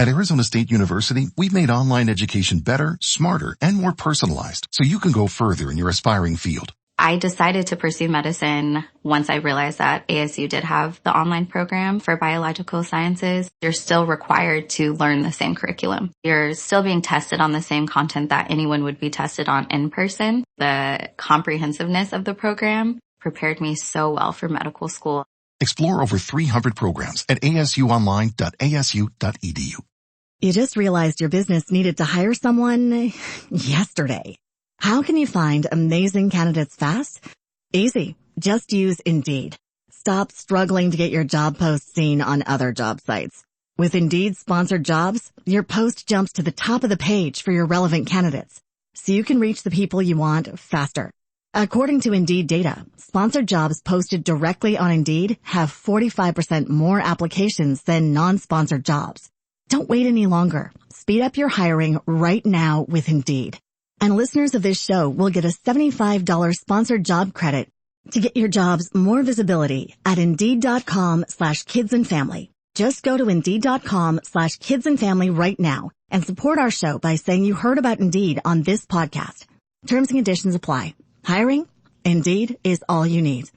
At Arizona State University, we've made online education better, smarter, and more personalized so you can go further in your aspiring field. I decided to pursue medicine once I realized that ASU did have the online program for biological sciences. You're still required to learn the same curriculum. You're still being tested on the same content that anyone would be tested on in person. The comprehensiveness of the program prepared me so well for medical school. Explore over 300 programs at asuonline.asu.edu. You just realized your business needed to hire someone yesterday. How can you find amazing candidates fast? Easy. Just use Indeed. Stop struggling to get your job post seen on other job sites. With Indeed sponsored jobs, your post jumps to the top of the page for your relevant candidates, so you can reach the people you want faster. According to Indeed data, sponsored jobs posted directly on Indeed have 45% more applications than non-sponsored jobs. Don't wait any longer. Speed up your hiring right now with Indeed. And listeners of this show will get a $75 sponsored job credit to get your jobs more visibility at Indeed.com/kidsandfamily. Just go to Indeed.com/kidsandfamily right now and support our show by saying you heard about Indeed on this podcast. Terms and conditions apply. Hiring? Indeed is all you need.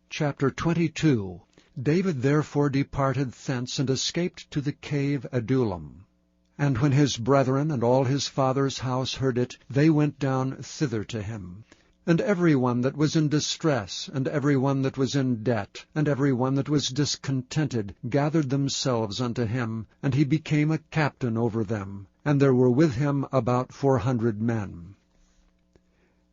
Chapter 22. David therefore departed thence and escaped to the cave Adullam. And when his brethren and all his father's house heard it, they went down thither to him. And every one that was in distress, and every one that was in debt, and every one that was discontented, gathered themselves unto him, and he became a captain over them. And there were with him about 400 men.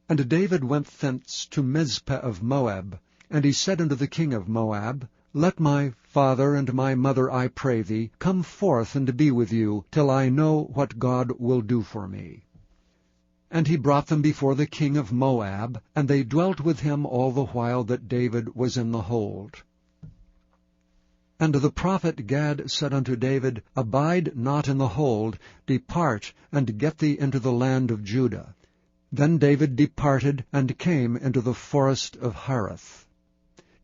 And David went thence to Mizpeh of Moab, and he said unto the king of Moab, Let my father and my mother, I pray thee, come forth and be with you, till I know what God will do for me. And he brought them before the king of Moab, and they dwelt with him all the while that David was in the hold. And the prophet Gad said unto David, Abide not in the hold, depart, and get thee into the land of Judah. Then David departed, and came into the forest of Hareth.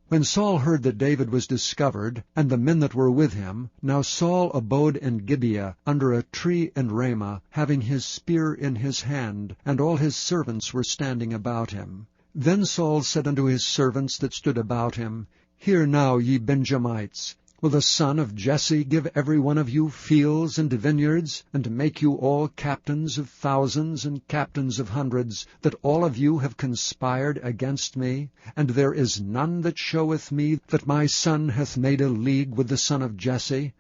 When Saul heard that David was discovered, and the men that were with him, now Saul abode in Gibeah, under a tree in Ramah, having his spear in his hand, and all his servants were standing about him. Then Saul said unto his servants that stood about him, Hear now, ye Benjamites, will the son of Jesse give every one of you fields and vineyards, and make you all captains of thousands and captains of hundreds, that all of you have conspired against me? And there is none that showeth me that my son hath made a league with the son of Jesse?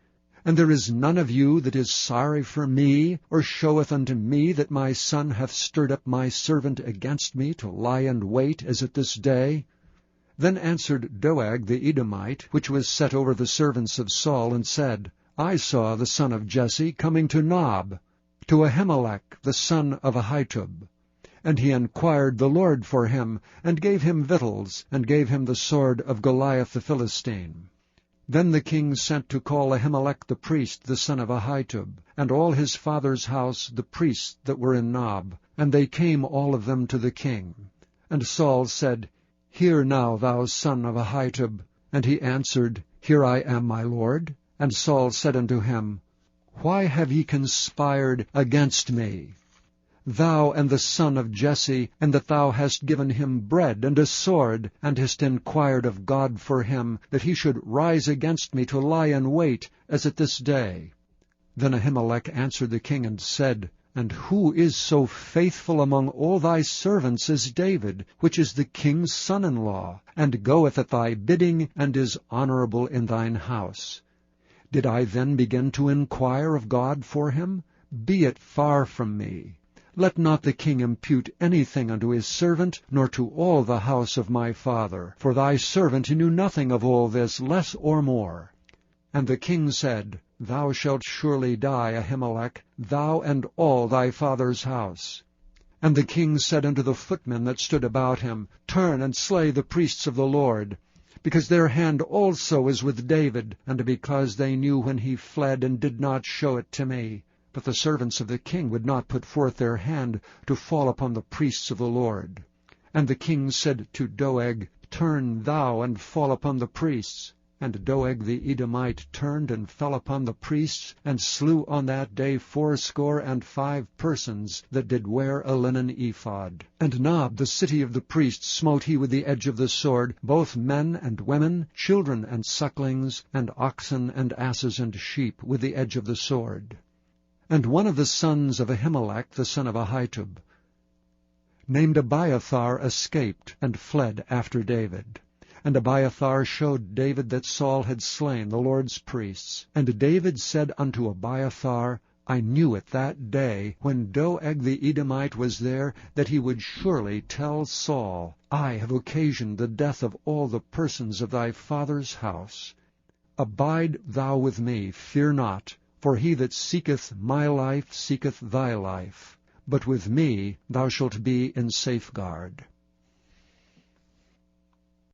And there is none of you that is sorry for me, or showeth unto me that my son hath stirred up my servant against me to lie and wait, as at this day? Then answered Doeg the Edomite, which was set over the servants of Saul, and said, I saw the son of Jesse coming to Nob, to Ahimelech the son of Ahitub. And he inquired the Lord for him, and gave him victuals, and gave him the sword of Goliath the Philistine. Then the king sent to call Ahimelech the priest, the son of Ahitub, and all his father's house, the priests that were in Nob, and they came all of them to the king. And Saul said, Hear now, thou son of Ahitub. And he answered, Here I am, my lord. And Saul said unto him, Why have ye conspired against me, thou and the son of Jesse, and that thou hast given him bread and a sword, and hast inquired of God for him, that he should rise against me to lie in wait, as at this day? Then Ahimelech answered the king and said, And who is so faithful among all thy servants as David, which is the king's son-in-law, and goeth at thy bidding, and is honorable in thine house? Did I then begin to inquire of God for him? Be it far from me. Let not the king impute anything unto his servant, nor to all the house of my father, for thy servant knew nothing of all this, less or more. And the king said, Thou shalt surely die, Ahimelech, thou and all thy father's house. And the king said unto the footmen that stood about him, Turn and slay the priests of the Lord, because their hand also is with David, and because they knew when he fled, and did not show it to me. But the servants of the king would not put forth their hand to fall upon the priests of the Lord. And the king said to Doeg, Turn thou and fall upon the priests. And Doeg the Edomite turned and fell upon the priests, and slew on that day 85 persons that did wear a linen ephod. And Nob, the city of the priests, smote he with the edge of the sword, both men and women, children and sucklings, and oxen and asses and sheep, with the edge of the sword. And one of the sons of Ahimelech, the son of Ahitub, named Abiathar, escaped, and fled after David. And Abiathar showed David that Saul had slain the Lord's priests. And David said unto Abiathar, I knew it that day, when Doeg the Edomite was there, that he would surely tell Saul, I have occasioned the death of all the persons of thy father's house. Abide thou with me, fear not, for he that seeketh my life seeketh thy life. But with me thou shalt be in safeguard.